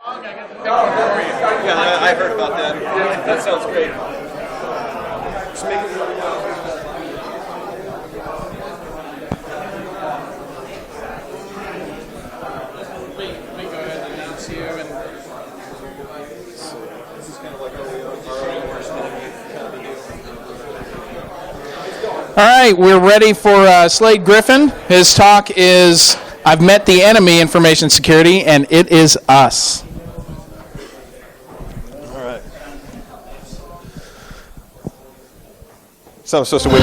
Yeah, I heard about that. That sounds great. Just make it Let me go ahead and announce you. And this is kind of like our own worst enemy kind of a deal. all right, we're ready for Slade Griffin. His talk is "I've Met the Enemy, Information Security, and It Is Us." All right. So I'm supposed to wait.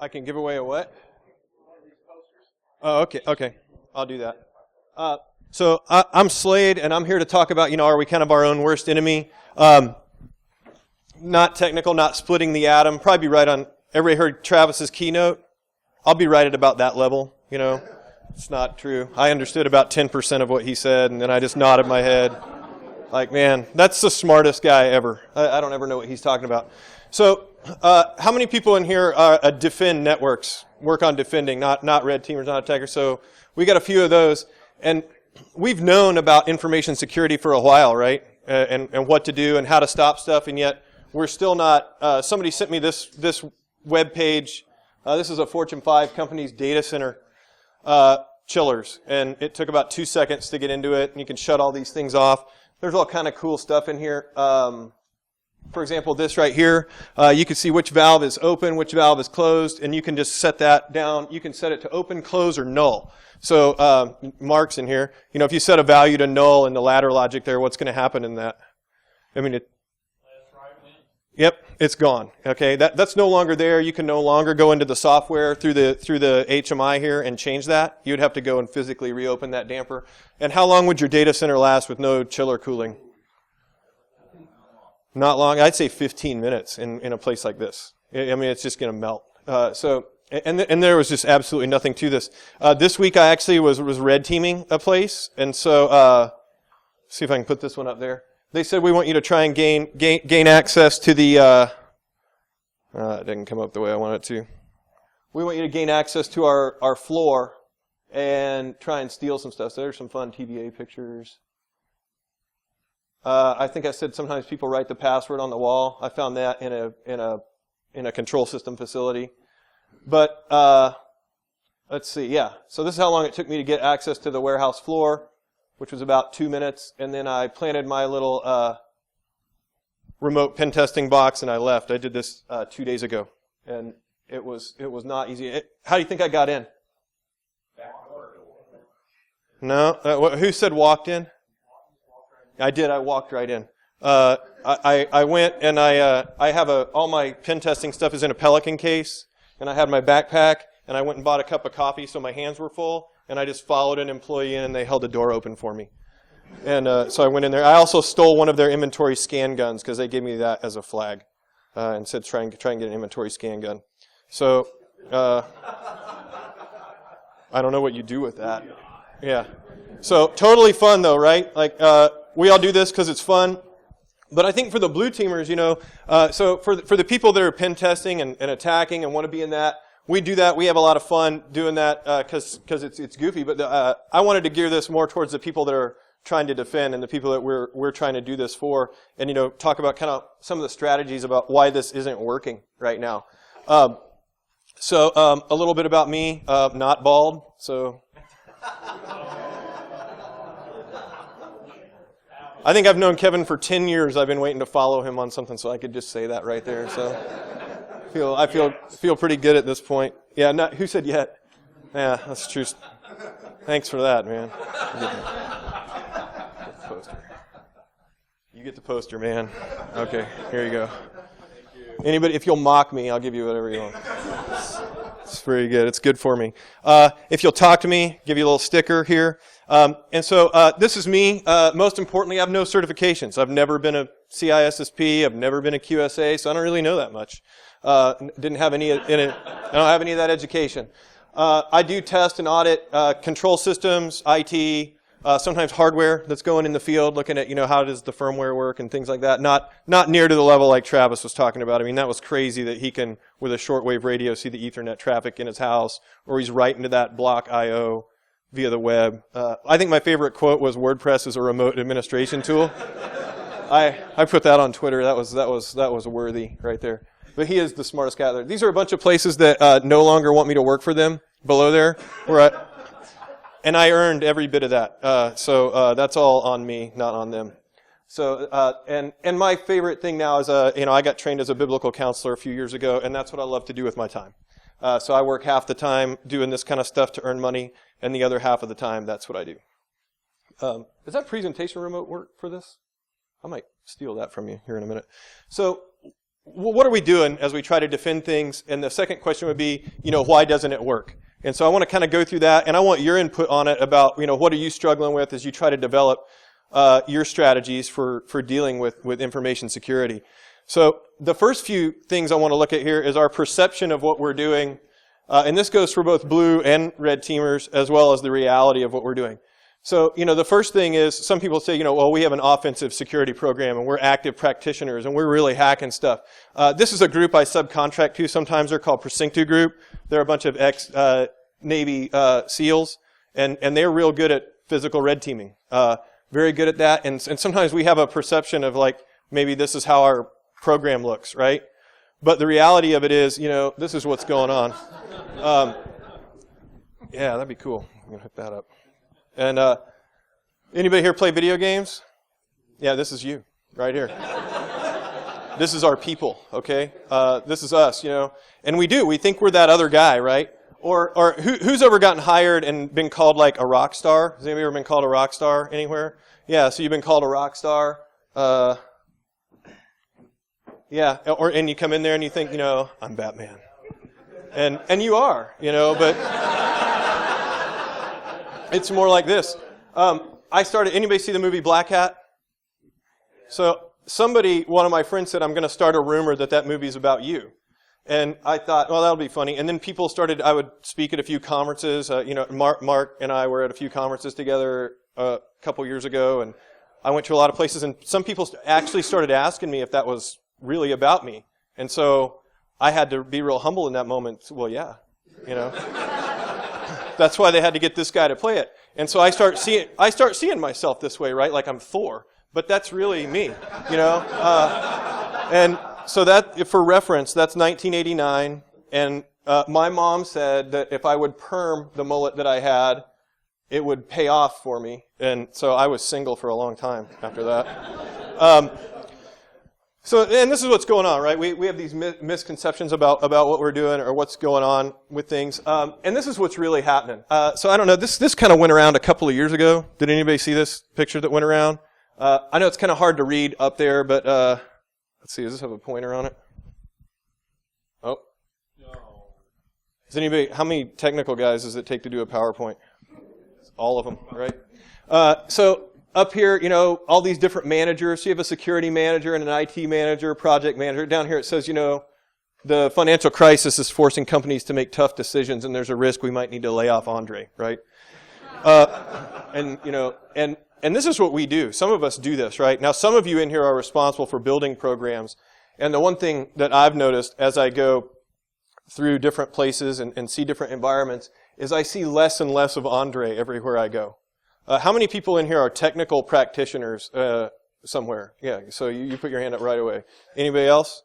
I can give away a what? Oh, okay. I'll do that. So I'm Slade, and I'm here to talk about, are we kind of our own worst enemy? Not technical, not splitting the atom. Probably be right on, everybody heard Travis's keynote? I'll be right at about that level, It's not true. I understood about 10% of what he said, and then I just nodded my head. Like, man, that's the smartest guy ever. I don't ever know what he's talking about. So, how many people in here defend networks, work on defending, not red teamers, not attackers? So we got a few of those, and we've known about information security for a while, right? And what to do and how to stop stuff, and yet we're still not. Somebody sent me this web page. This is a Fortune 5 company's data center chillers, and it took about 2 seconds to get into it. And you can shut all these things off. There's all kind of cool stuff in here. For example, this right here, you can see which valve is open, which valve is closed, and you can just set that down. You can set it to open, close, or null. So Mark's in here. If you set a value to null in the ladder logic there, what's going to happen in that? Yep, it's gone. Okay, that's no longer there. You can no longer go into the software through the HMI here and change that. You would have to go and physically reopen that damper. And how long would your data center last with no chiller cooling? Not long. I'd say 15 minutes in a place like this. It's just going to melt. And there was just absolutely nothing to this. This week I actually was red teaming a place, and so see if I can put this one up there. They said we want you to try and gain access to the. It didn't come up the way I wanted it to. We want you to gain access to our floor and try and steal some stuff. So there's some fun TVA pictures. I think I said sometimes people write the password on the wall. I found that in a control system facility. But let's see. Yeah. So this is how long it took me to get access to the warehouse floor, which was about 2 minutes, and then I planted my little remote pen testing box, and I left. I did this 2 days ago, and it was not easy. How do you think I got in? No, who said walked in? I did. I walked right in. I went and I have all my pen testing stuff is in a Pelican case, and I had my backpack, and I went and bought a cup of coffee, so my hands were full. And I just followed an employee in, and they held the door open for me. And so I went in there. I also stole one of their inventory scan guns because they gave me that as a flag and said try and get an inventory scan gun. So I don't know what you do with that. Yeah. So totally fun though, right? Like we all do this because it's fun. But I think for the blue teamers, so for the people that are pen testing and attacking and want to be in that. We do that. We have a lot of fun doing that because it's goofy. But I wanted to gear this more towards the people that are trying to defend and the people that we're trying to do this for, and talk about kind of some of the strategies about why this isn't working right now. So a little bit about me. Not bald. So I think I've known Kevin for 10 years. I've been waiting to follow him on something, so I could just say that right there. So. I feel pretty good at this point. Yeah, who said yet? Yeah, that's true. Thanks for that, man. Get the poster. You get the poster, man. Okay, here you go. Anybody, if you'll mock me, I'll give you whatever you want. It's very good. It's good for me. If you'll talk to me, give you a little sticker here. And so this is me. Most importantly, I have no certifications. I've never been a CISSP. I've never been a QSA, so I don't really know that much. Didn't have any in it. I don't have any of that education. I do test and audit control systems, IT, sometimes hardware that's going in the field, looking at, how does the firmware work and things like that. Not near to the level like Travis was talking about. I mean, that was crazy that he can, with a shortwave radio, see the Ethernet traffic in his house, or he's writing to that block I/O via the web. I think my favorite quote was, "WordPress is a remote administration tool." I put that on Twitter. That was worthy right there. But he is the smartest guy there. These are a bunch of places that no longer want me to work for them below there, and I earned every bit of that. So that's all on me, not on them. So and my favorite thing now is I got trained as a biblical counselor a few years ago, and that's what I love to do with my time. So I work half the time doing this kind of stuff to earn money, and the other half of the time, that's what I do. Is that presentation remote work for this? I might steal that from you here in a minute. So what are we doing as we try to defend things? And the second question would be, why doesn't it work? And so I want to kind of go through that, and I want your input on it about, what are you struggling with as you try to develop your strategies for dealing with information security. So the first few things I want to look at here is our perception of what we're doing, and this goes for both blue and red teamers, as well as the reality of what we're doing. So, the first thing is, some people say, well, we have an offensive security program, and we're active practitioners, and we're really hacking stuff. This is a group I subcontract to. Sometimes they're called Precinctu Group. They're a bunch of ex-Navy SEALs, and they're real good at physical red teaming. Very good at that, and sometimes we have a perception of, maybe this is how our program looks, right? But the reality of it is, this is what's going on. Yeah, that'd be cool. I'm going to hook that up. And anybody here play video games? Yeah, this is you right here. This is our people, okay? This is us, And we think we're that other guy, right? Or who's ever gotten hired and been called like a rock star? Has anybody ever been called a rock star anywhere? Yeah, so you've been called a rock star. Yeah, and you come in there and you think, I'm Batman. And you are, but it's more like this. Anybody see the movie Black Hat? So one of my friends said, I'm going to start a rumor that movie's about you. And I thought, well, that'll be funny. And then people started, I would speak at a few conferences. Mark and I were at a few conferences together a couple years ago, and I went to a lot of places, and some people actually started asking me if that was really about me. And so I had to be real humble in that moment. Well, yeah, That's why they had to get this guy to play it. And so I start seeing myself this way, right? Like I'm Thor. But that's really me, And so that, for reference, that's 1989. And my mom said that if I would perm the mullet that I had, it would pay off for me. And so I was single for a long time after that. And this is what's going on, right? We have these misconceptions about what we're doing or what's going on with things. And this is what's really happening. So I don't know, this kind of went around a couple of years ago. Did anybody see this picture that went around? I know it's kind of hard to read up there, but let's see, does this have a pointer on it? Oh. No. How many technical guys does it take to do a PowerPoint? All of them, right? So up here, all these different managers. So you have a security manager and an IT manager, project manager. Down here it says, the financial crisis is forcing companies to make tough decisions, and there's a risk we might need to lay off Andre, right? And this is what we do. Some of us do this, right? Now, some of you in here are responsible for building programs. And the one thing that I've noticed as I go through different places and see different environments is I see less and less of Andre everywhere I go. How many people in here are technical practitioners somewhere? Yeah, so you put your hand up right away. Anybody else?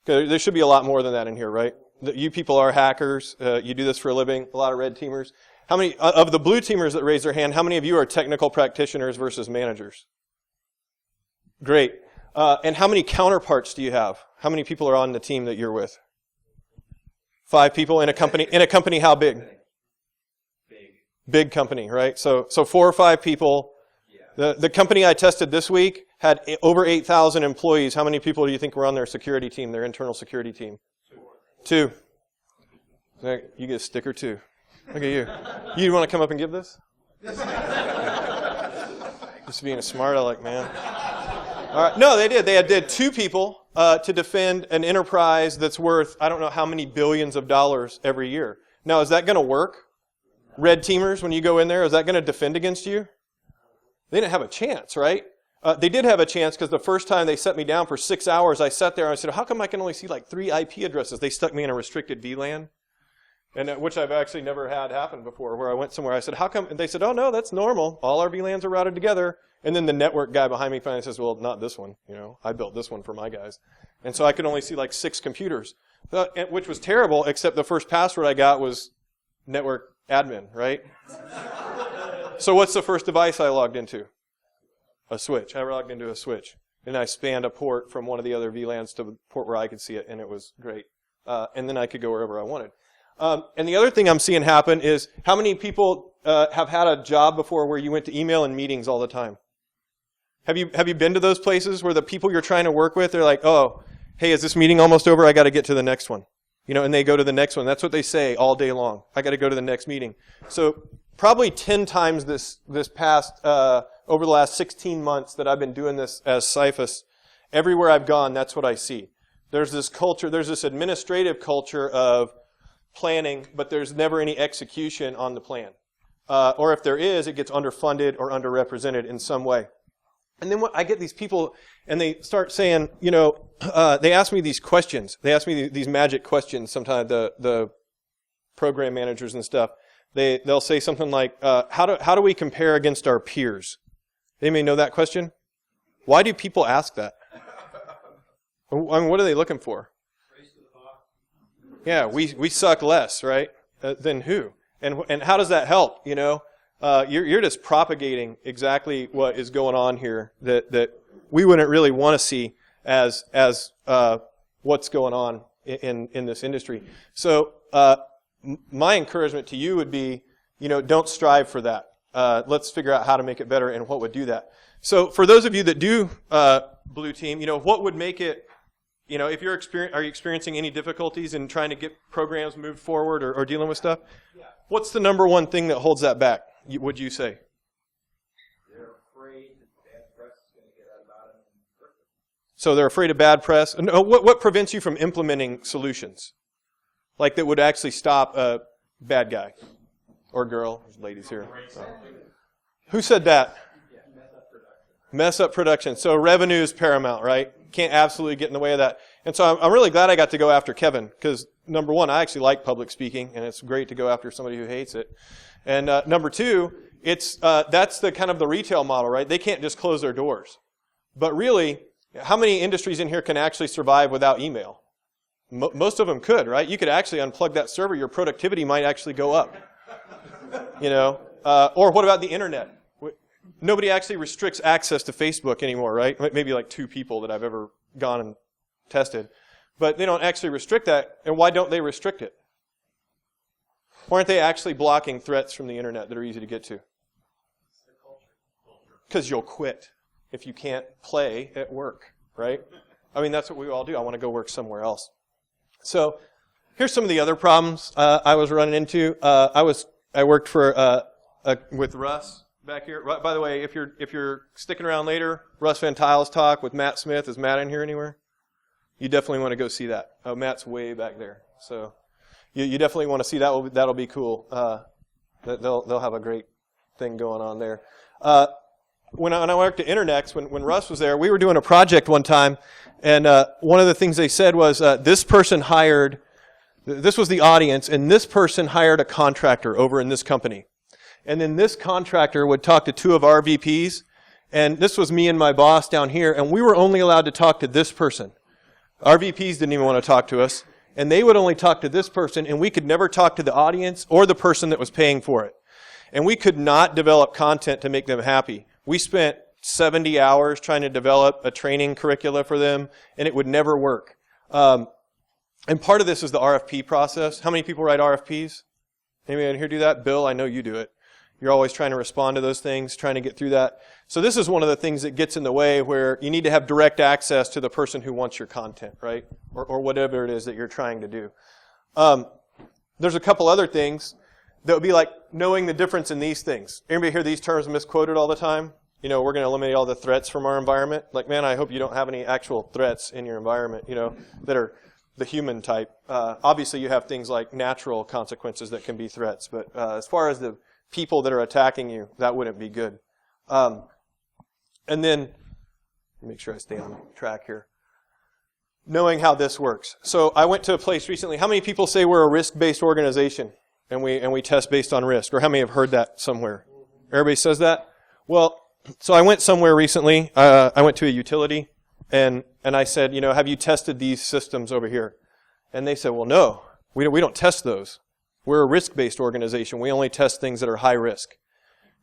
There should be a lot more than that in here, right? You people are hackers. You do this for a living. A lot of red teamers. How many of the blue teamers that raise their hand, how many of you are technical practitioners versus managers? Great. And how many counterparts do you have? How many people are on the team that you're with? 5 people in a company. In a company, how big? Big company, right? So 4 or 5 people. The company I tested this week had over 8,000 employees. How many people do you think were on their security team, their internal security team? 2. There, you get a sticker too. Look at you. You want to come up and give this? Just being a smart aleck, man. All right. No, they did. They did 2 people to defend an enterprise that's worth, I don't know how many billions of dollars every year. Now, is that going to work? Red teamers, when you go in there, is that going to defend against you? They didn't have a chance, right? They did have a chance because the first time they set me down for 6 hours, I sat there and I said, how come I can only see like 3 IP addresses? They stuck me in a restricted VLAN, and which I've actually never had happen before, where I went somewhere. I said, how come? And they said, oh, no, that's normal. All our VLANs are routed together. And then the network guy behind me finally says, well, not this one. I built this one for my guys. And so I could only see like 6 computers, which was terrible, except the first password I got was network admin, right? So what's the first device I logged into? A switch. I logged into a switch. And I spanned a port from one of the other VLANs to the port where I could see it, and it was great. And then I could go wherever I wanted. And the other thing I'm seeing happen is, how many people have had a job before where you went to email and meetings all the time? Have you been to those places where the people you're trying to work with, they're like, oh, hey, is this meeting almost over? I got to get to the next one. And they go to the next one. That's what they say all day long. I got to go to the next meeting. So probably 10 times this past, over the last 16 months that I've been doing this as Cyphus, everywhere I've gone, that's what I see. There's this culture, there's this administrative culture of planning, but there's never any execution on the plan. Or if there is, it gets underfunded or underrepresented in some way. And then I get these people, and they start saying, they ask me these questions. They ask me these magic questions sometimes, the program managers and stuff. They'll say something like, how do we compare against our peers? They may know that question. Why do people ask that? I mean, what are they looking for? Yeah, we suck less, right? Than who? And how does that help? You're just propagating exactly what is going on here that we wouldn't really want to see as what's going on in this industry. So my encouragement to you would be, don't strive for that. Let's figure out how to make it better and what would do that. So for those of you that do Blue Team, what would make it, if you're are you experiencing any difficulties in trying to get programs moved forward or dealing with stuff? Yeah. What's the number one thing that holds that back, would you say? They're afraid that bad press is going to get out about it. So they're afraid of bad press. No, what prevents you from implementing solutions? Like that would actually stop a bad guy or girl. There's ladies here. Who said that? Mess up production. So revenue is paramount, right? Can't absolutely get in the way of that. And so I'm really glad I got to go after Kevin, because number one, I actually like public speaking, and it's great to go after somebody who hates it. And number two, that's the kind of the retail model, right? They can't just close their doors. But really, how many industries in here can actually survive without email? Most of them could, right? You could actually unplug that server. Your productivity might actually go up. Or what about the internet? Nobody actually restricts access to Facebook anymore, right? Maybe like 2 people that I've ever gone and tested. But they don't actually restrict that. And why don't they restrict it? Why aren't they actually blocking threats from the internet that are easy to get to? Because you'll quit if you can't play at work, right? I mean, that's what we all do. I want to go work somewhere else. So here's some of the other problems I was running into. I worked with Russ back here. By the way, if you're sticking around later, Russ Van Tile's talk with Matt Smith. Is Matt in here anywhere? You definitely want to go see that. Oh, Matt's way back there. So you definitely want to see that. That'll be cool. They'll have a great thing going on there. When I worked at Internex, when Russ was there, we were doing a project one time, and one of the things they said was this person hired. This was the audience, and this person hired a contractor over in this company. And then this contractor would talk to 2 of our VPs, and this was me and my boss down here, and we were only allowed to talk to this person. Our VPs didn't even want to talk to us, and they would only talk to this person, and we could never talk to the audience or the person that was paying for it. And we could not develop content to make them happy. We spent 70 hours trying to develop a training curricula for them, and it would never work. And part of this is the RFP process. How many people write RFPs? Anybody in here do that? Bill, I know you do it. You're always trying to respond to those things, trying to get through that. So this is one of the things that gets in the way, where you need to have direct access to the person who wants your content, right? Or whatever it is that you're trying to do. There's a couple other things that would be like knowing the difference in these things. Anybody hear these terms misquoted all the time? We're going to eliminate all the threats from our environment. Like, man, I hope you don't have any actual threats in your environment, that are the human type. Obviously, you have things like natural consequences that can be threats. But as far as the people that are attacking you, that wouldn't be good. And then, make sure I stay on track here. Knowing how this works. So I went to a place recently. How many people say we're a risk-based organization and we test based on risk? Or how many have heard that somewhere? Everybody says that? Well, so I went somewhere recently. I went to a utility and I said, have you tested these systems over here? And they said, well, no, we don't test those. We're a risk-based organization. We only test things that are high risk.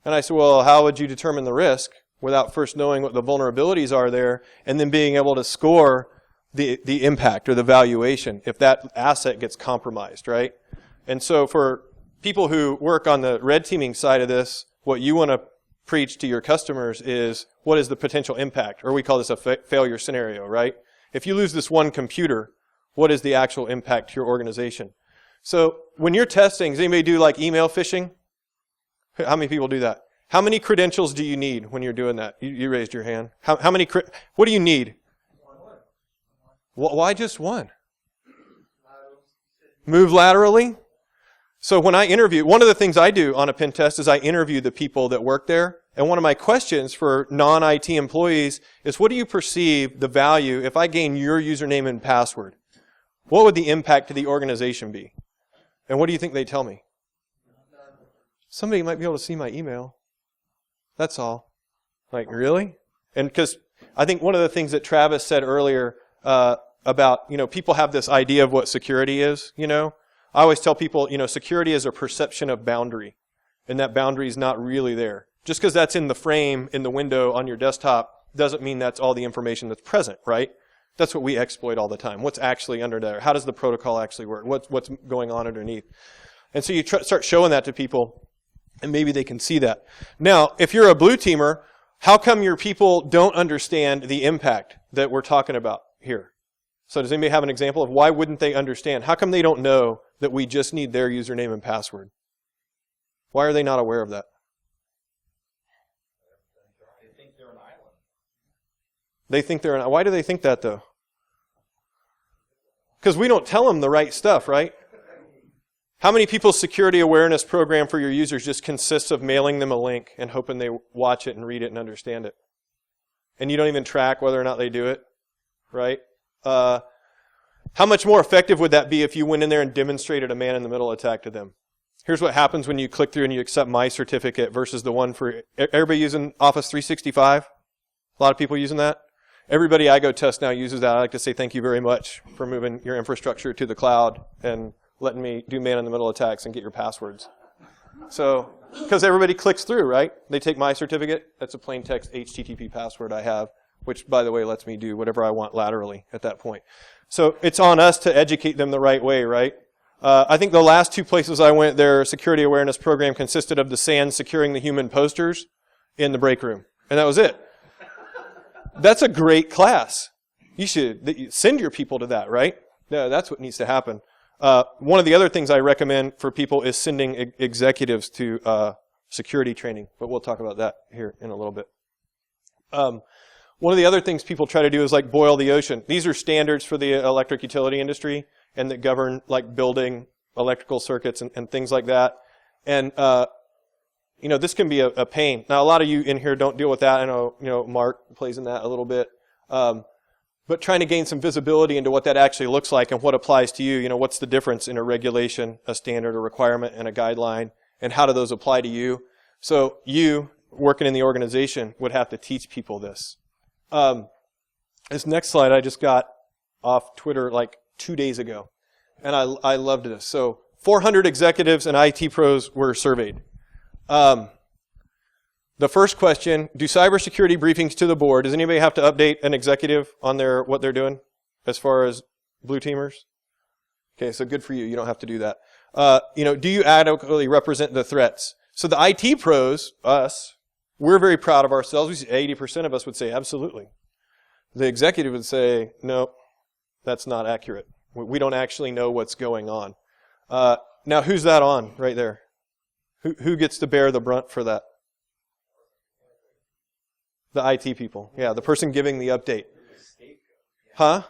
And I said, well, how would you determine the risk without first knowing what the vulnerabilities are there and then being able to score the impact or the valuation if that asset gets compromised, right? And so for people who work on the red teaming side of this, what you want to preach to your customers is what is the potential impact, or we call this a failure scenario, right? If you lose this one computer, what is the actual impact to your organization? So when you're testing, does anybody do like email phishing? How many people do that? How many credentials do you need when you're doing that? You raised your hand. How many? What do you need? Why just one? Move laterally? So when I interview, one of the things I do on a pen test is I interview the people that work there. And one of my questions for non-IT employees is, what do you perceive the value if I gain your username and password? What would the impact to the organization be? And what do you think they tell me? Somebody might be able to see my email. That's all. Like, really? And because I think one of the things that Travis said earlier about, people have this idea of what security is, I always tell people, security is a perception of boundary. And that boundary is not really there. Just because that's in the frame, in the window on your desktop, doesn't mean that's all the information that's present, right? That's what we exploit all the time. What's actually under there? How does the protocol actually work? What's going on underneath? And so you start showing that to people, and maybe they can see that. Now, if you're a blue teamer, how come your people don't understand the impact that we're talking about here? So does anybody have an example of why wouldn't they understand? How come they don't know that we just need their username and password? Why are they not aware of that? They think they're an island. They think they're an island. Why do they think that, though? Because we don't tell them the right stuff, right? How many people's security awareness program for your users just consists of mailing them a link and hoping they watch it and read it and understand it? And you don't even track whether or not they do it, right? How much more effective would that be if you went in there and demonstrated a man-in-the-middle attack to them? Here's what happens when you click through and you accept my certificate versus the one for... Everybody using Office 365? A lot of people using that? Everybody I go test now uses that. I like to say thank you very much for moving your infrastructure to the cloud and letting me do man-in-the-middle attacks and get your passwords. So, because everybody clicks through, right? They take my certificate. That's a plain text HTTP password I have, which, by the way, lets me do whatever I want laterally at that point. So it's on us to educate them the right way, right? I think the last two places I went, their security awareness program consisted of the SANS securing the human posters in the break room. And that was it. That's a great class. You should send your people to that, right? Yeah, that's what needs to happen. One of the other things I recommend for people is sending executives to security training, but we'll talk about that here in a little bit. One of the other things people try to do is like boil the ocean. These are standards for the electric utility industry and that govern like building electrical circuits and things like that. And this can be a pain. Now, a lot of you in here don't deal with that. I know, Mark plays in that a little bit. But trying to gain some visibility into what that actually looks like and what applies to you. What's the difference in a regulation, a standard, a requirement, and a guideline, and how do those apply to you? So you, working in the organization, would have to teach people this. This next slide I just got off Twitter like 2 days ago, and I loved this. So 400 executives and IT pros were surveyed. The first question, do cybersecurity briefings to the board, does anybody have to update an executive on what they're doing as far as blue teamers? Okay, so good for you. You don't have to do that. Do you adequately represent the threats? So the IT pros, us, we're very proud of ourselves. 80% of us would say absolutely. The executive would say, no, that's not accurate. We don't actually know what's going on. Now, who's that on right there? Who gets to bear the brunt for that? The IT people. Yeah, the person giving the update. Huh?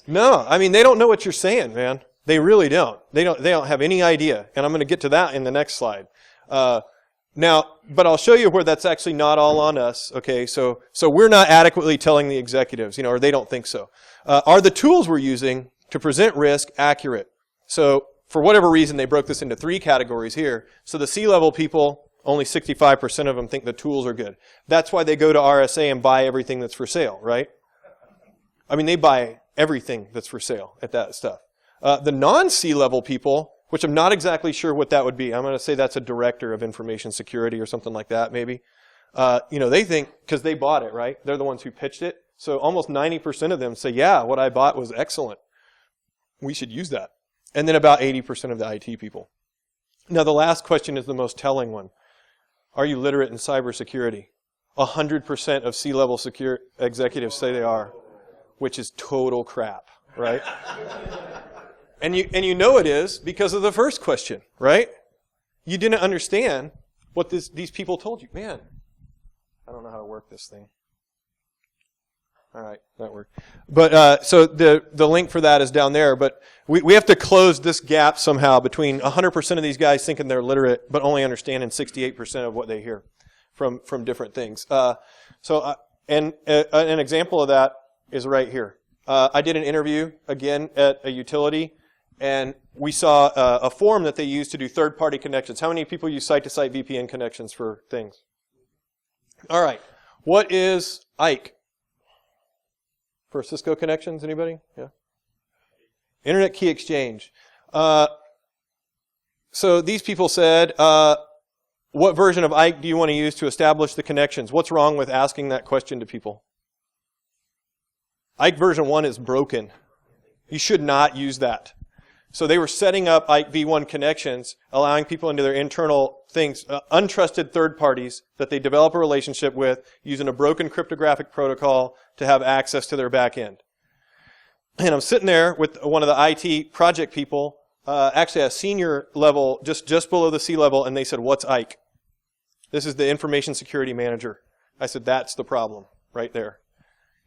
No, I mean, they don't know what you're saying, man. They really don't. They don't have any idea. And I'm going to get to that in the next slide. Now, but I'll show you where that's actually not all on us. Okay, so we're not adequately telling the executives, or they don't think so. Are the tools we're using to present risk accurate? So for whatever reason, they broke this into 3 categories here. So the C-level people, only 65% of them think the tools are good. That's why they go to RSA and buy everything that's for sale, right? I mean, they buy everything that's for sale at that stuff. The non-C-level people, which I'm not exactly sure what that would be. I'm going to say that's a director of information security or something like that, maybe. They think, because they bought it, right? They're the ones who pitched it. So almost 90% of them say, yeah, what I bought was excellent. We should use that. And then about 80% of the IT people. Now, the last question is the most telling one. Are you literate in cybersecurity? 100% of C-level executives say they are, which is total crap, right? And you know it is because of the first question, right? You didn't understand what these people told you. Man, I don't know how to work this thing. All right, that worked. But so the link for that is down there. But we have to close this gap somehow between 100% of these guys thinking they're literate, but only understanding 68% of what they hear from different things. And an example of that is right here. I did an interview again at a utility. And we saw a form that they use to do third-party connections. How many people use site-to-site VPN connections for things? All right. What is IKE? For Cisco connections, anybody? Yeah. Internet Key Exchange. So these people said, what version of IKE do you want to use to establish the connections? What's wrong with asking that question to people? IKE version 1 is broken. You should not use that. So they were setting up IKE v1 connections, allowing people into their internal things, untrusted third parties that they develop a relationship with, using a broken cryptographic protocol to have access to their back end. And I'm sitting there with one of the IT project people, actually a senior level, just below the C level, and they said, what's IKE? This is the information security manager. I said, that's the problem right there.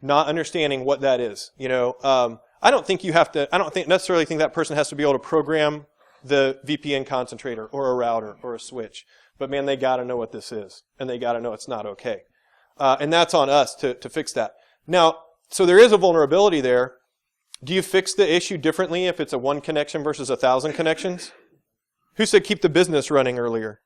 Not understanding what that is. I don't necessarily think that person has to be able to program the VPN concentrator or a router or a switch. But man, they got to know what this is. And they got to know it's not okay. And that's on us to fix that. Now, so there is a vulnerability there. Do you fix the issue differently if it's a 1 connection versus 1,000 connections? Who said keep the business running earlier?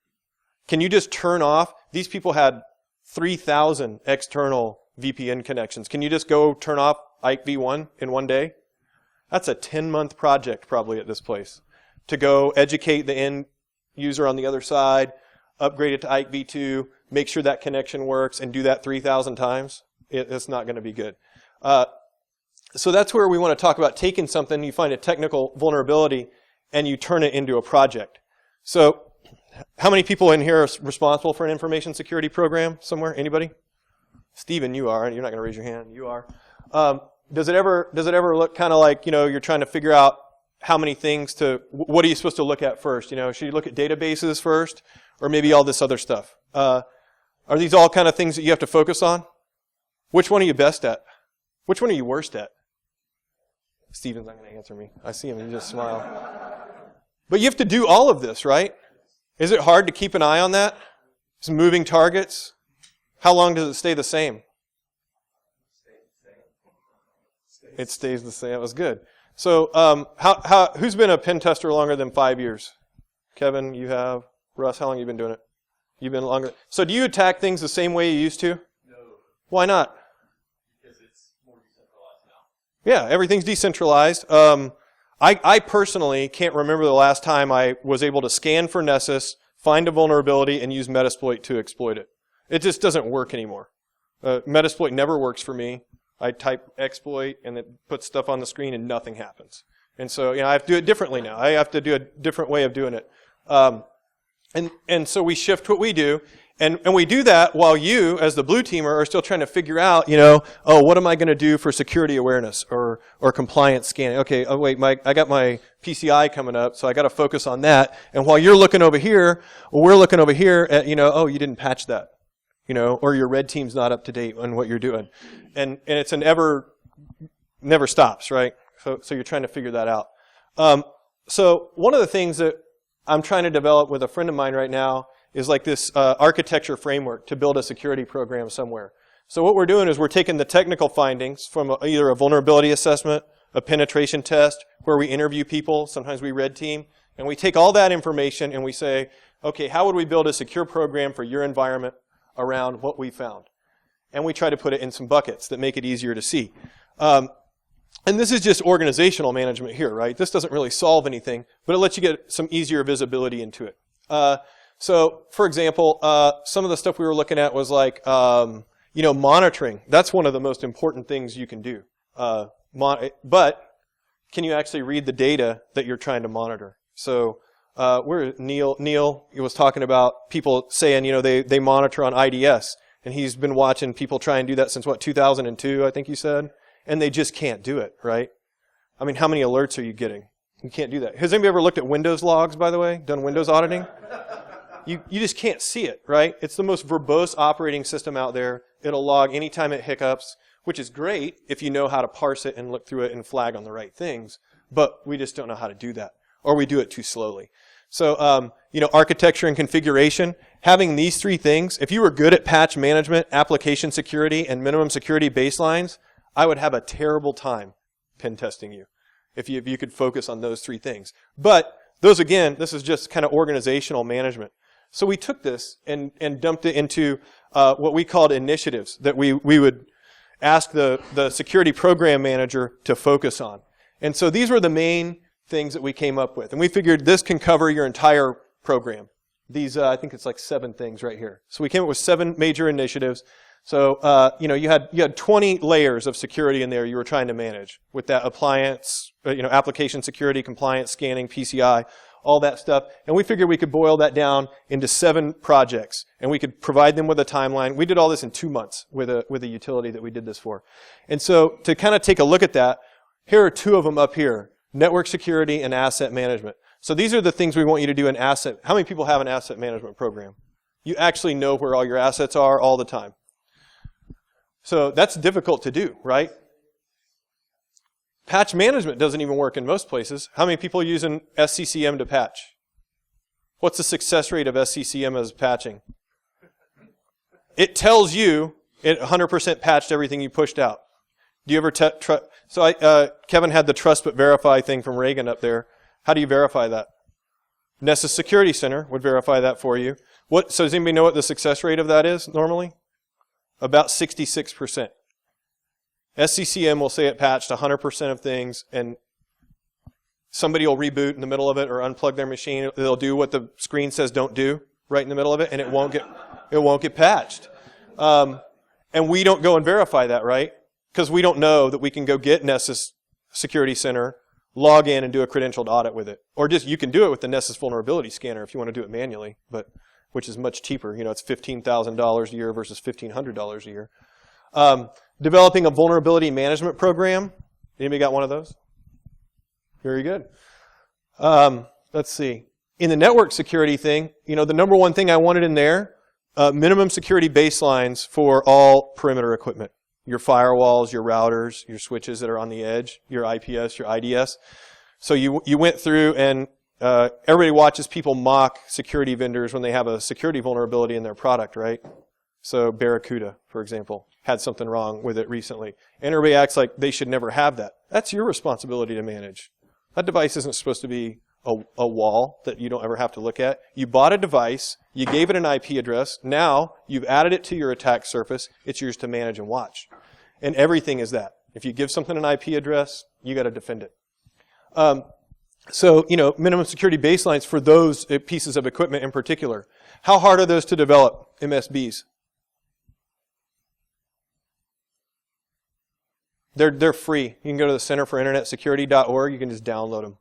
Can you just turn off? These people had 3,000 external VPN connections. Can you just go turn off IKE v1 in one day? That's a 10-month project probably at this place to go educate the end user on the other side, upgrade it to IKE v2, make sure that connection works, and do that 3,000 times. It's not going to be good. So that's where we want to talk about taking something, you find a technical vulnerability, and you turn it into a project. So how many people in here are responsible for an information security program somewhere? Anybody? Stephen, you are. You're not going to raise your hand. You are. Does it ever look kind of like, you're trying to figure out how many things what are you supposed to look at first? Should you look at databases first or maybe all this other stuff? Are these all kind of things that you have to focus on? Which one are you best at? Which one are you worst at? Stephen's not going to answer me. I see him. He just smiled. But you have to do all of this, right? Is it hard to keep an eye on that? Some moving targets? How long does it stay the same? It stays the same. That was good. So, who's been a pen tester longer than 5 years? Kevin, you have. Russ, how long have you been doing it? You've been longer. So, do you attack things the same way you used to? No. Why not? Because it's more decentralized now. Yeah, everything's decentralized. I personally can't remember the last time I was able to scan for Nessus, find a vulnerability, and use Metasploit to exploit it. It just doesn't work anymore. Metasploit never works for me. I type exploit and it puts stuff on the screen and nothing happens. And so, I have to do it differently now. I have to do a different way of doing it. And so we shift what we do. And we do that while you, as the blue teamer, are still trying to figure out, oh, what am I going to do for security awareness or compliance scanning? Okay, oh wait, I got my PCI coming up, so I got to focus on that. And while you're looking over here, we're looking over here at, oh, you didn't patch that, or your red team's not up to date on what you're doing. And it's never stops, right? So you're trying to figure that out. So one of the things that I'm trying to develop with a friend of mine right now is like this architecture framework to build a security program somewhere. So what we're doing is we're taking the technical findings from either a vulnerability assessment, a penetration test, where we interview people, sometimes we red team, and we take all that information and we say, okay, how would we build a secure program for your environment around what we found? And we try to put it in some buckets that make it easier to see. And this is just organizational management here, right? This doesn't really solve anything, but it lets you get some easier visibility into it. So, for example, some of the stuff we were looking at was like, monitoring. That's one of the most important things you can do. But can you actually read the data that you're trying to monitor? So, where Neil was talking about people saying, they monitor on IDS, and he's been watching people try and do that since 2002, I think you said, and they just can't do it, right? I mean, how many alerts are you getting? You can't do that. Has anybody ever looked at Windows logs, by the way? Done Windows auditing? You just can't see it, right? It's the most verbose operating system out there. It'll log anytime it hiccups, which is great if you know how to parse it and look through it and flag on the right things. But we just don't know how to do that, or we do it too slowly. So, architecture and configuration, having these three things, if you were good at patch management, application security, and minimum security baselines, I would have a terrible time pen testing you if you could focus on those three things. But those, again, this is just kind of organizational management. So we took this and dumped it into what we called initiatives that we would ask the security program manager to focus on. And so these were the main things that we came up with. And we figured this can cover your entire program. These, I think it's like 7 things right here. So we came up with 7 major initiatives. So, you had 20 layers of security in there you were trying to manage with that appliance, application security, compliance, scanning, PCI, all that stuff. And we figured we could boil that down into 7 projects, and we could provide them with a timeline. We did all this in 2 months with a utility that we did this for. And so to kind of take a look at that, here are 2 of them up here, network security and asset management. So these are the things we want you to do in asset. How many people have an asset management program? You actually know where all your assets are all the time. So that's difficult to do, right? Patch management doesn't even work in most places. How many people are using SCCM to patch? What's the success rate of SCCM as patching? It tells you it 100% patched everything you pushed out. Do you ever Kevin had the trust but verify thing from Reagan up there. How do you verify that? Nessus Security Center would verify that for you. So does anybody know what the success rate of that is normally? About 66%. SCCM will say it patched 100% of things, and somebody will reboot in the middle of it or unplug their machine. They'll do what the screen says don't do right in the middle of it, and it won't get patched. And we don't go and verify that, right? Because we don't know that we can go get Nessus Security Center, log in, and do a credentialed audit with it. Or just you can do it with the Nessus Vulnerability Scanner if you want to do it manually, which is much cheaper. It's $15,000 a year versus $1,500 a year. Developing a vulnerability management program. Anybody got one of those? Very good. Let's see. In the network security thing, the number one thing I wanted in there, minimum security baselines for all perimeter equipment. Your firewalls, your routers, your switches that are on the edge, your IPS, your IDS. So you went through and everybody watches people mock security vendors when they have a security vulnerability in their product, right? So Barracuda, for example, had something wrong with it recently. And everybody acts like they should never have that. That's your responsibility to manage. That device isn't supposed to be a wall that you don't ever have to look at. You bought a device, you gave it an IP address, now you've added it to your attack surface, it's yours to manage and watch. And everything is that. If you give something an IP address, you got to defend it. So, minimum security baselines for those pieces of equipment in particular. How hard are those to develop, MSBs? They're free. You can go to the Center for Internet Security.org. You can just download them.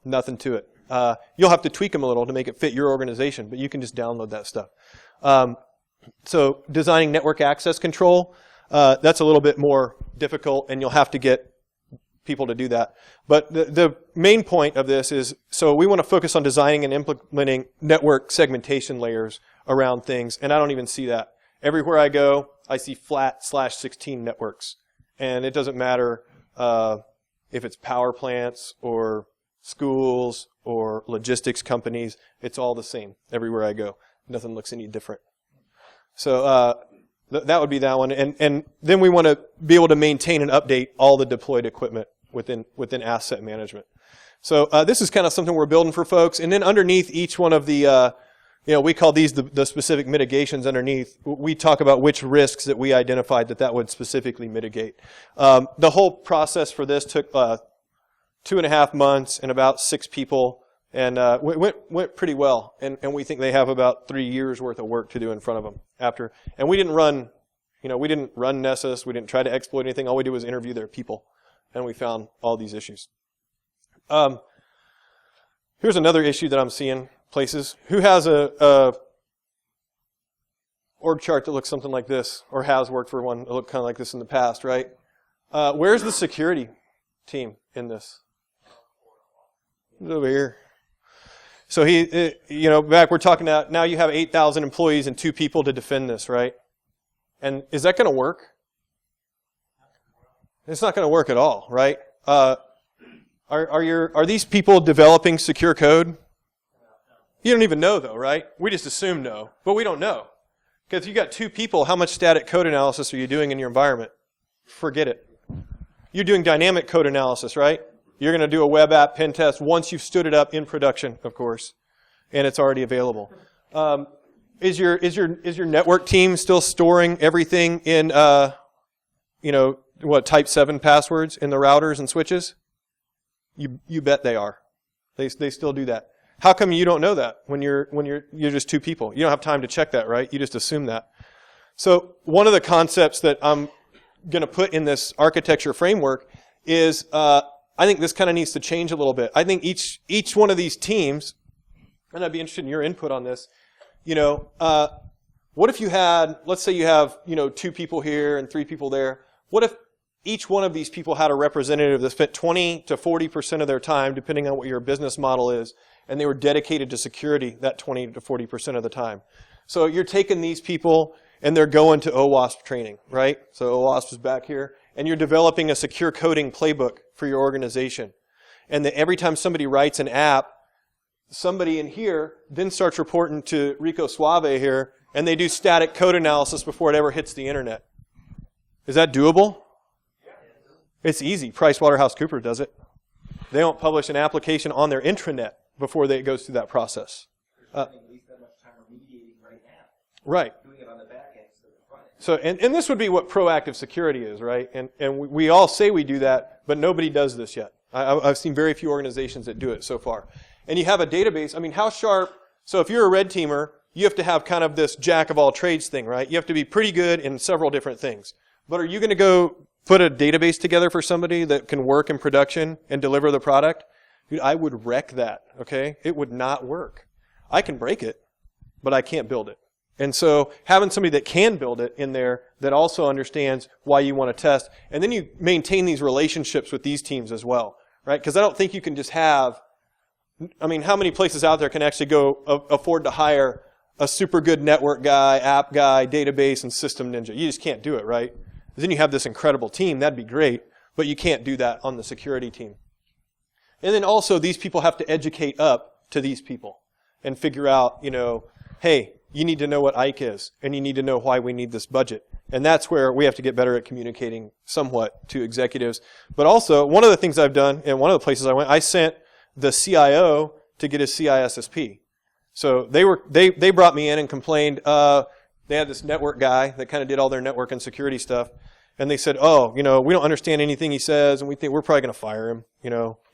Nothing to it. You'll have to tweak them a little to make it fit your organization, but you can just download that stuff. So designing network access control, that's a little bit more difficult, and you'll have to get people to do that. But the main point of this is, so we want to focus on designing and implementing network segmentation layers around things, and I don't even see that. Everywhere I go, I see flat /16 networks, and it doesn't matter if it's power plants or schools or logistics companies. It's all the same everywhere I go. Nothing looks any different. So that would be that one. And then we want to be able to maintain and update all the deployed equipment within asset management. So this is kind of something we're building for folks. And then underneath each one of the, we call these the specific mitigations underneath. We talk about which risks that we identified that would specifically mitigate. The whole process for this took 2.5 months and about 6 people. And went pretty well, and we think they have about 3 years worth of work to do in front of them after. And we didn't run Nessus, we didn't try to exploit anything. All we did was interview their people, and we found all these issues. Here's another issue that I'm seeing places. Who has a org chart that looks something like this, or has worked for one that looked kind of like this in the past, right? Where's the security team in this? It's over here. So back we're talking about now you have 8,000 employees and 2 people to defend this, right? And is that going to work? It's not going to work at all, right? Are these people developing secure code? You don't even know though, right? We just assume no, but we don't know. Because if you got 2 people, how much static code analysis are you doing in your environment? Forget it. You're doing dynamic code analysis, right? You're going to do a web app pen test once you've stood it up in production, of course, and it's already available. Is your network team still storing everything in type 7 passwords in the routers and switches? You bet they are. They still do that. How come you don't know that when you're just 2 people? You don't have time to check that, right? You just assume that. So one of the concepts that I'm going to put in this architecture framework is I think this kind of needs to change a little bit. I think each one of these teams, and I'd be interested in your input on this, what if you had, let's say you have, 2 people here and 3 people there. What if each one of these people had a representative that spent 20 to 40% of their time, depending on what your business model is, and they were dedicated to security that 20 to 40% of the time? So you're taking these people and they're going to OWASP training, right? So OWASP is back here. And you're developing a secure coding playbook for your organization. And that every time somebody writes an app, somebody in here then starts reporting to Rico Suave here, and they do static code analysis before it ever hits the internet. Is that doable? It's easy. PricewaterhouseCoopers does it. They don't publish an application on their intranet before it goes through that process. Right. So, and this would be what proactive security is, right? And we all say we do that, but nobody does this yet. I've seen very few organizations that do it so far. And you have a database. I mean, how sharp? So if you're a red teamer, you have to have kind of this jack of all trades thing, right? You have to be pretty good in several different things. But are you going to go put a database together for somebody that can work in production and deliver the product? Dude, I would wreck that, okay? It would not work. I can break it, but I can't build it. And so having somebody that can build it in there that also understands why you want to test, and then you maintain these relationships with these teams as well, right? Because I don't think you can just have, how many places out there can actually go afford to hire a super good network guy, app guy, database, and system ninja? You just can't do it, right? Then you have this incredible team, that'd be great, but you can't do that on the security team. And then also these people have to educate up to these people and figure out, hey, you need to know what IKE is, and you need to know why we need this budget. And that's where we have to get better at communicating somewhat to executives. But also, one of the things I've done, and one of the places I went, I sent the CIO to get his CISSP. So they brought me in and complained. They had this network guy that kind of did all their network and security stuff. And they said, we don't understand anything he says, and we think we're probably going to fire him.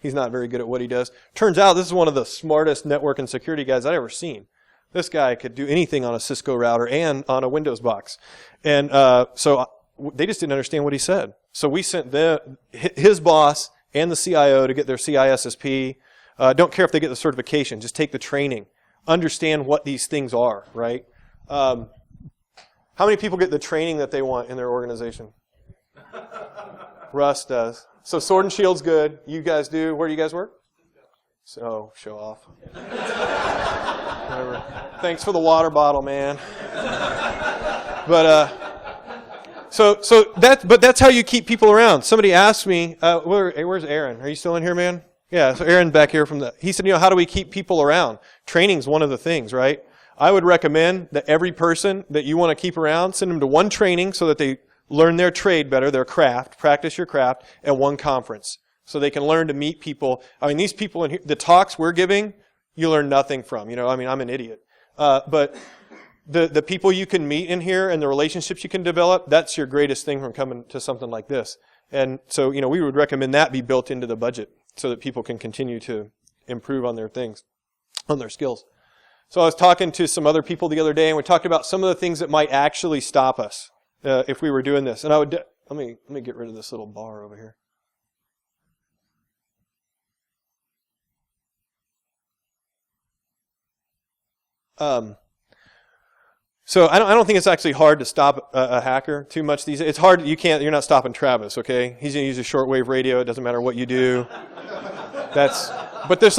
He's not very good at what he does. Turns out this is one of the smartest network and security guys I've ever seen. This guy could do anything on a Cisco router and on a Windows box. And so they just didn't understand what he said. So we sent his boss and the CIO to get their CISSP. Don't care if they get the certification. Just take the training. Understand what these things are, right? How many people get the training that they want in their organization? Russ does. So Sword and Shield's good. You guys do. Where do you guys work? So, show off. Whatever. Thanks for the water bottle, man. But that's how you keep people around. Somebody asked me, where's Aaron? Are you still in here, man? Yeah, so Aaron back here he said, how do we keep people around? Training's one of the things, right? I would recommend that every person that you want to keep around, send them to one training so that they learn their trade better, their craft, practice your craft, and one conference. So they can learn to meet people. I mean, these people in here, the talks we're giving, you learn nothing from. I'm an idiot. But the people you can meet in here and the relationships you can develop, that's your greatest thing from coming to something like this. And so, we would recommend that be built into the budget so that people can continue to improve on their things, on their skills. So I was talking to some other people the other day, and we talked about some of the things that might actually stop us if we were doing this. And I would let me get rid of this little bar over here. So I don't think it's actually hard to stop a hacker too much these days. It's hard. You're not stopping Travis, okay? He's going to use a shortwave radio. It doesn't matter what you do. But there's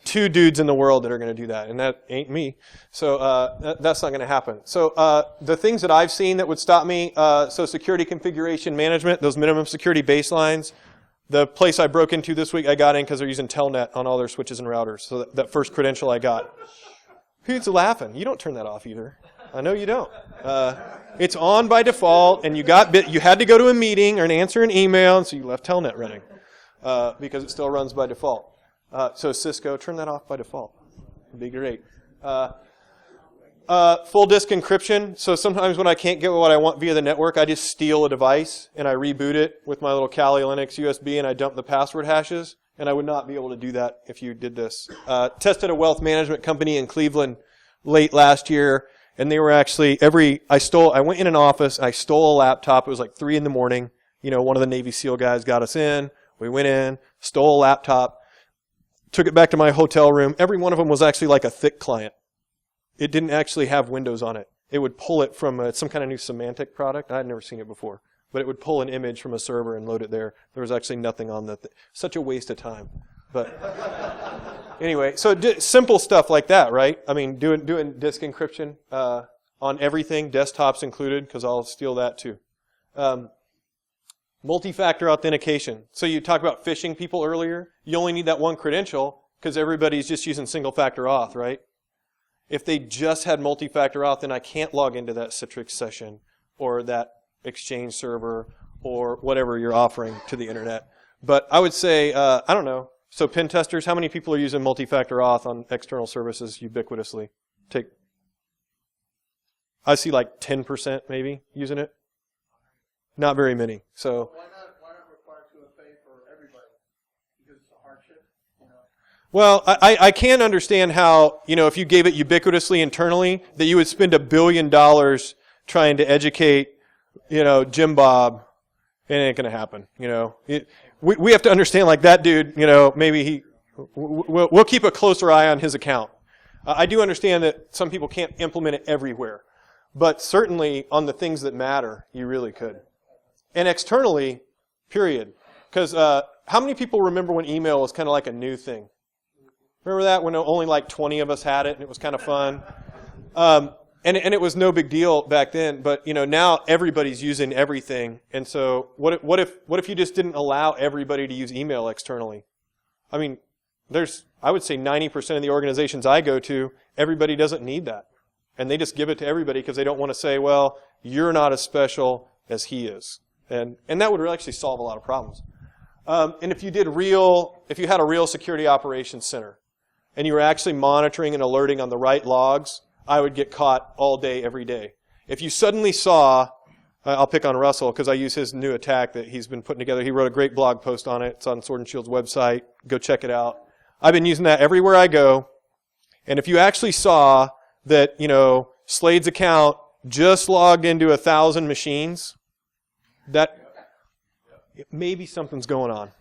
2 dudes in the world that are going to do that, and that ain't me. So that's not going to happen. So the things that I've seen that would stop me, so security configuration management, those minimum security baselines. The place I broke into this week, I got in because they're using Telnet on all their switches and routers. So that first credential I got. Who's laughing? You don't turn that off either. I know you don't. It's on by default, and you had to go to a meeting or answer an email, and so you left Telnet running because it still runs by default. So Cisco, turn that off by default. It'd be great. Full disk encryption. So sometimes when I can't get what I want via the network, I just steal a device and I reboot it with my little Kali Linux USB, and I dump the password hashes. And I would not be able to do that if you did this. Tested a wealth management company in Cleveland late last year, and they were actually I went in an office, I stole a laptop. It was like 3 a.m. One of the Navy SEAL guys got us in. We went in, stole a laptop, took it back to my hotel room. Every one of them was actually like a thick client. It didn't actually have Windows on it. It would pull it from some kind of new semantic product. I had never seen it before. But it would pull an image from a server and load it there. There was actually nothing on that. Such a waste of time. But anyway, so simple stuff like that, right? I mean, doing disk encryption on everything, desktops included, because I'll steal that too. Multi-factor authentication. So you talked about phishing people earlier. You only need that one credential because everybody's just using single-factor auth, right? If they just had multi-factor auth, then I can't log into that Citrix session or that Exchange server or whatever you're offering to the internet. But I would say, I don't know. So pen testers, how many people are using multi-factor auth on external services ubiquitously? I see like 10% maybe using it. Not very many. So why not require 2FA for everybody? Because it's a hardship, Well, I can understand how, if you gave it ubiquitously internally, that you would spend $1 billion trying to educate Jim Bob. It ain't going to happen. We have to understand, like that dude, maybe we'll keep a closer eye on his account. I do understand that some people can't implement it everywhere, but certainly on the things that matter, you really could. And externally, period. Because how many people remember when email was kind of like a new thing? Remember that when only like 20 of us had it and it was kind of fun? And it was no big deal back then, but now everybody's using everything. And so what if you just didn't allow everybody to use email externally? I mean, I would say 90% of the organizations I go to, everybody doesn't need that. And they just give it to everybody because they don't want to say, well, you're not as special as he is. And that would actually solve a lot of problems. And if you had a real security operations center and you were actually monitoring and alerting on the right logs, I would get caught all day, every day. If you suddenly saw, I'll pick on Russell because I use his new attack that he's been putting together. He wrote a great blog post on it. It's on Sword and Shield's website. Go check it out. I've been using that everywhere I go. And if you actually saw that, Slade's account just logged into 1,000 machines, that maybe something's going on.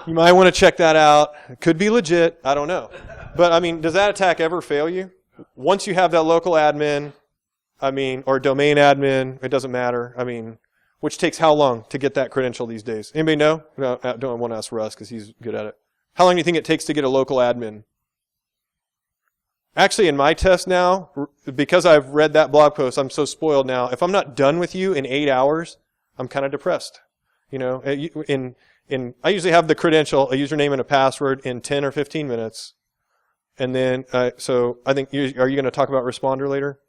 You might want to check that out. It could be legit. I don't know. But, I mean, does that attack ever fail you? Once you have that local admin, or domain admin, it doesn't matter. Which takes how long to get that credential these days? Anybody know? No, I don't want to ask Russ because he's good at it. How long do you think it takes to get a local admin? Actually, in my test now, because I've read that blog post, I'm so spoiled now. If I'm not done with you in 8 hours, I'm kind of depressed. I usually have the credential, a username and a password in 10 or 15 minutes. And then, so I think, are you going to talk about responder later?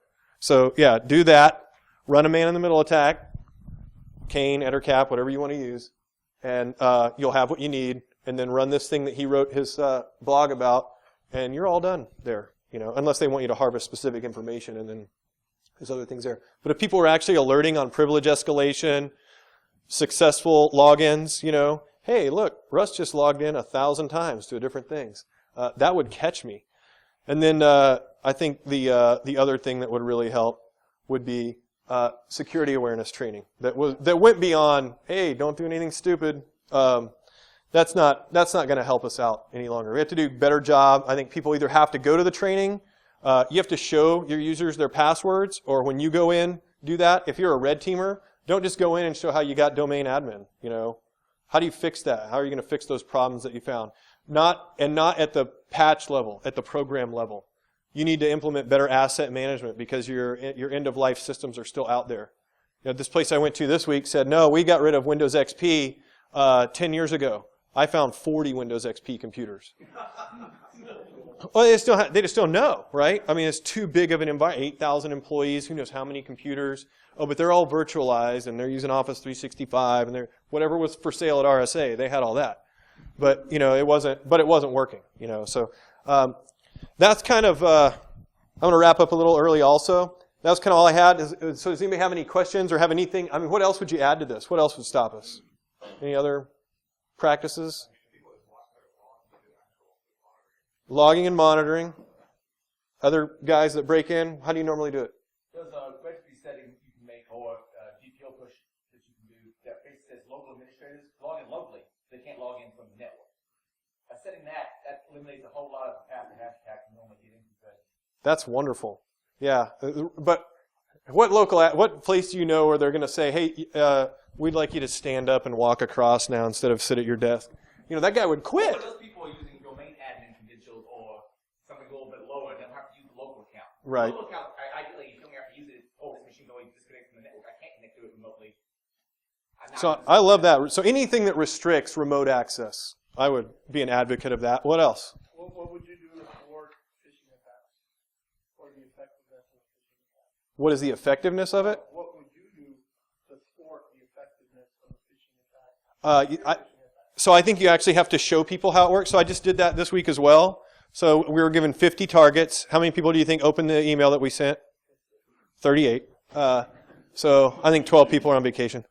So yeah, do that. Run a man-in-the-middle attack, Kane, Ettercap, whatever you want to use, and you'll have what you need. And then run this thing that he wrote his blog about, and you're all done there. Unless they want you to harvest specific information, and then there's other things there. But if people are actually alerting on privilege escalation, successful logins, hey, look, Russ just logged in 1,000 times to different things. That would catch me. And then I think the other thing that would really help would be security awareness training that went beyond, hey, don't do anything stupid. That's not going to help us out any longer. We have to do a better job. I think people either have to go to the training, you have to show your users their passwords, or when you go in, do that. If you're a red teamer, don't just go in and show how you got domain admin. How do you fix that? How are you going to fix those problems that you found? Not at the patch level, at the program level. You need to implement better asset management because your end-of-life systems are still out there. This place I went to this week said, no, we got rid of Windows XP 10 years ago. I found 40 Windows XP computers. Well, they just don't know, right? It's too big of an environment. 8,000 employees, who knows how many computers. Oh, but they're all virtualized, and they're using Office 365, and whatever was for sale at RSA, they had all that. But it wasn't working. So that's kind of. I'm going to wrap up a little early. Also, that's kind of all I had. So does anybody have any questions or have anything? What else would you add to this? What else would stop us? Any other practices? Logging and monitoring. Other guys that break in, how do you normally do it? There's a recipe setting you can make, or GPO push that you can do that basically says local administrators log in locally. They can't log in from the network. By setting that eliminates a whole lot of path-to-hash attacks you normally get into. That's wonderful. Yeah, but what place do you know where they're going to say, hey, we'd like you to stand up and walk across now instead of sit at your desk? That guy would quit. Well, those people are using domain admin credentials or something a little bit lower, and they'll have to use the local account. Right. The local account, ideally, you don't have to use it. Oh, this machine going disconnect from the network. I can't connect to it remotely. So I love that. So anything that restricts remote access, I would be an advocate of that. What else? What would you do to thwart phishing attacks? Or the effectiveness of phishing attacks? What is the effectiveness of it? What would you do to thwart the effectiveness of a phishing attack? So I think you actually have to show people how it works. So I just did that this week as well. So we were given 50 targets. How many people do you think opened the email that we sent? 38. So I think 12 people are on vacation.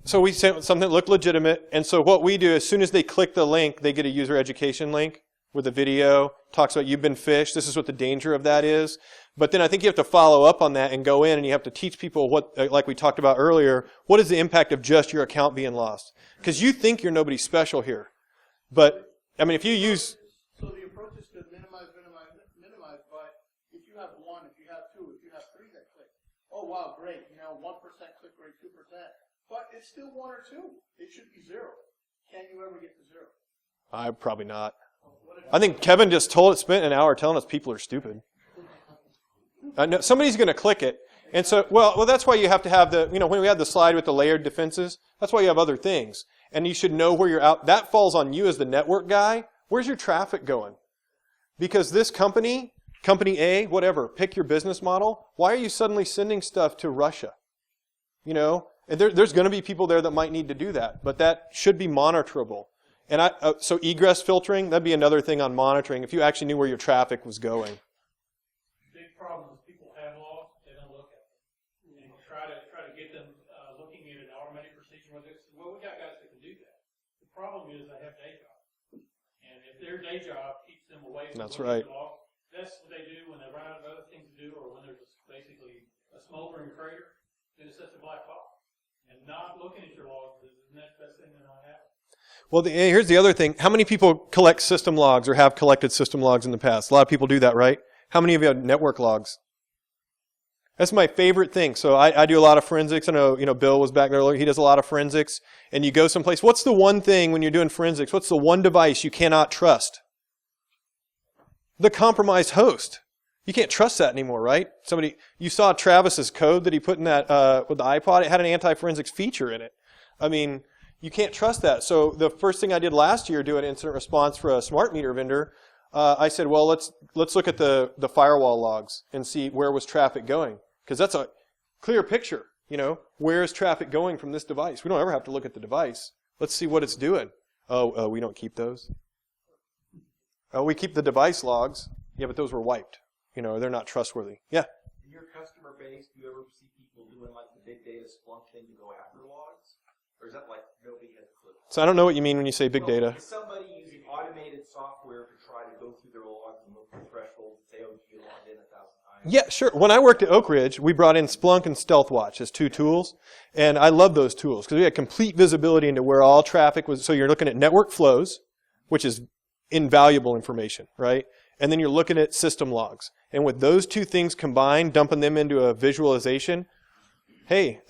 So we sent something that looked legitimate. And so what we do, as soon as they click the link, they get a user education link with a video, talks about you've been phished. This is what the danger of that is. But then I think you have to follow up on that and go in and you have to teach people what, like we talked about earlier, what is the impact of just your account being lost? Because you think you're nobody special here. But, if you use... So the approach is to minimize, but if you have one, if you have two, if you have three that click, oh wow, great, 1% click rate, 2%, but it's still 1 or 2. It should be 0. Can you ever get to 0? Probably not. I think Kevin just spent an hour telling us people are stupid. No, somebody's going to click it. And so, well, that's why you have to have when we had the slide with the layered defenses, that's why you have other things. And you should know where you're out. That falls on you as the network guy. Where's your traffic going? Because this company A, whatever, pick your business model. Why are you suddenly sending stuff to Russia? And there's going to be people there that might need to do that. But that should be monitorable. And so egress filtering, that'd be another thing on monitoring if you actually knew where your traffic was going. Big problem is people have logs, they don't look at them. And try to get them looking at an automated procedure. Well, we got guys that can do that. The problem is they have day jobs. And if their day job keeps them away from That's looking right. at logs, that's what they do when they run out of other things to do or when there's basically a smoldering crater, then it's just a black box. And not looking at your logs is the next best thing that might happen. Well, here's the other thing. How many people collect system logs or have collected system logs in the past? A lot of people do that, right? How many of you have network logs? That's my favorite thing. So I do a lot of forensics. I know, Bill was back there earlier. He does a lot of forensics. And you go someplace. What's the one thing when you're doing forensics? What's the one device you cannot trust? The compromised host. You can't trust that anymore, right? You saw Travis's code that he put in that with the iPod. It had an anti-forensics feature in it. I mean, you can't trust that. So the first thing I did last year, doing incident response for a smart meter vendor, I said, well, let's look at the firewall logs and see where was traffic going, because that's a clear picture. Where is traffic going from this device? We don't ever have to look at the device. Let's see what it's doing. Oh, we don't keep those. Oh, we keep the device logs. Yeah, but those were wiped. They're not trustworthy. Yeah. In your customer base, do you ever see people doing like the big data Splunk thing to go after logs? Or is that like nobody has a clue? So I don't know what you mean when you say big data. Is somebody using automated software to try to go through their logs and look for thresholds and say, oh, you logged in 1,000 times? Yeah, sure. When I worked at Oak Ridge, we brought in Splunk and StealthWatch as two tools. And I love those tools because we had complete visibility into where all traffic was. So you're looking at network flows, which is invaluable information, right? And then you're looking at system logs. And with those two things combined, dumping them into a visualization, hey,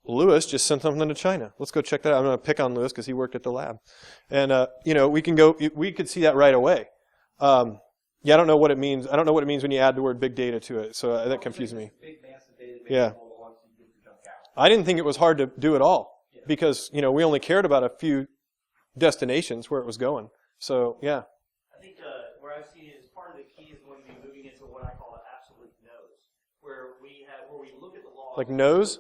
Lewis just sent something to China. Let's go check that out. I'm going to pick on Lewis because he worked at the lab. And, we could see that right away. Yeah, I don't know what it means. I don't know what it means when you add the word big data to it. So that confused me. Big massive database. Yeah. I didn't think it was hard to do at all because, we only cared about a few destinations where it was going. So, yeah. I think where I've seen it is part of the key is going to be moving into what I call an absolute nose, where we look at the law. Like nose?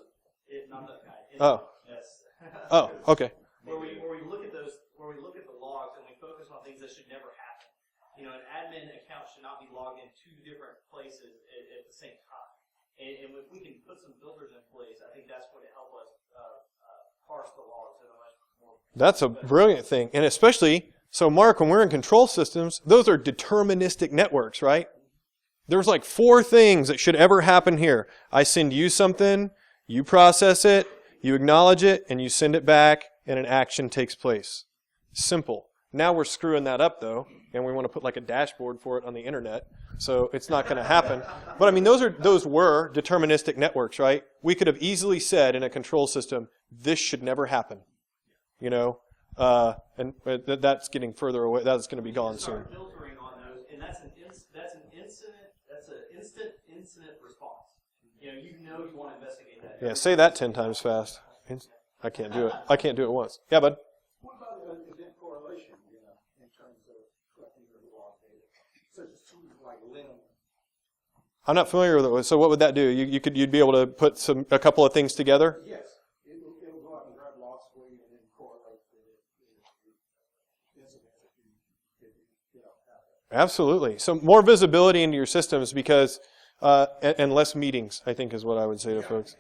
Not that guy. Oh. Yes. Oh, okay. Where we look at the logs and we focus on things that should never happen. An admin account should not be logged in two different places at the same time. And if we can put some filters in place, I think that's going to help us parse the logs in a much more. That's a brilliant thing, and especially. So, Mark, when we're in control systems, those are deterministic networks, right? There's like 4 things that should ever happen here. I send you something, you process it, you acknowledge it, and you send it back, and an action takes place. Simple. Now we're screwing that up, though, and we want to put like a dashboard for it on the internet, so it's not going to happen. But I mean, those were deterministic networks, right? We could have easily said in a control system, this should never happen, and that's getting further away. That's going to be gone soon. Start filtering on those, and that's an instant incident response. You want to investigate that. Yeah, say that 10 times fast. I can't do it. I can't do it once. Yeah, bud. What about event correlation, in terms of collecting your log data, such as tools like LIM? I'm not familiar with it. So what would that do? You'd be able to put a couple of things together? Yes. It'll go out and grab logs for you and then correlate the incidents if you have that. Absolutely. So more visibility into your systems because and less meetings, I think, is what I would say to folks.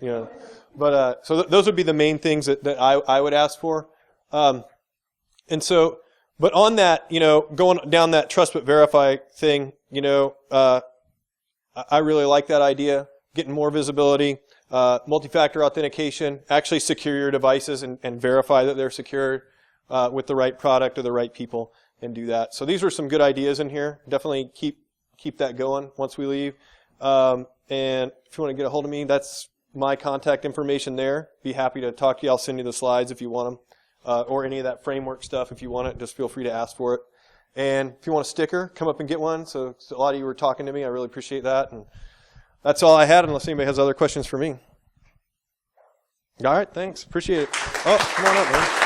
But so those would be the main things that I would ask for. And so, but on that, going down that trust but verify thing, I really like that idea. Getting more visibility, multi-factor authentication, actually secure your devices and verify that they're secured with the right product or the right people and do that. So these were some good ideas in here. Definitely keep that going once we leave. And if you want to get a hold of me, that's my contact information there. Be happy to talk to you. I'll send you the slides if you want them, or any of that framework stuff if you want it. Just feel free to ask for it. And if you want a sticker, come up and get one. So a lot of you were talking to me. I really appreciate that. And that's all I had, unless anybody has other questions for me. All right, thanks. Appreciate it. Oh, come on up, man.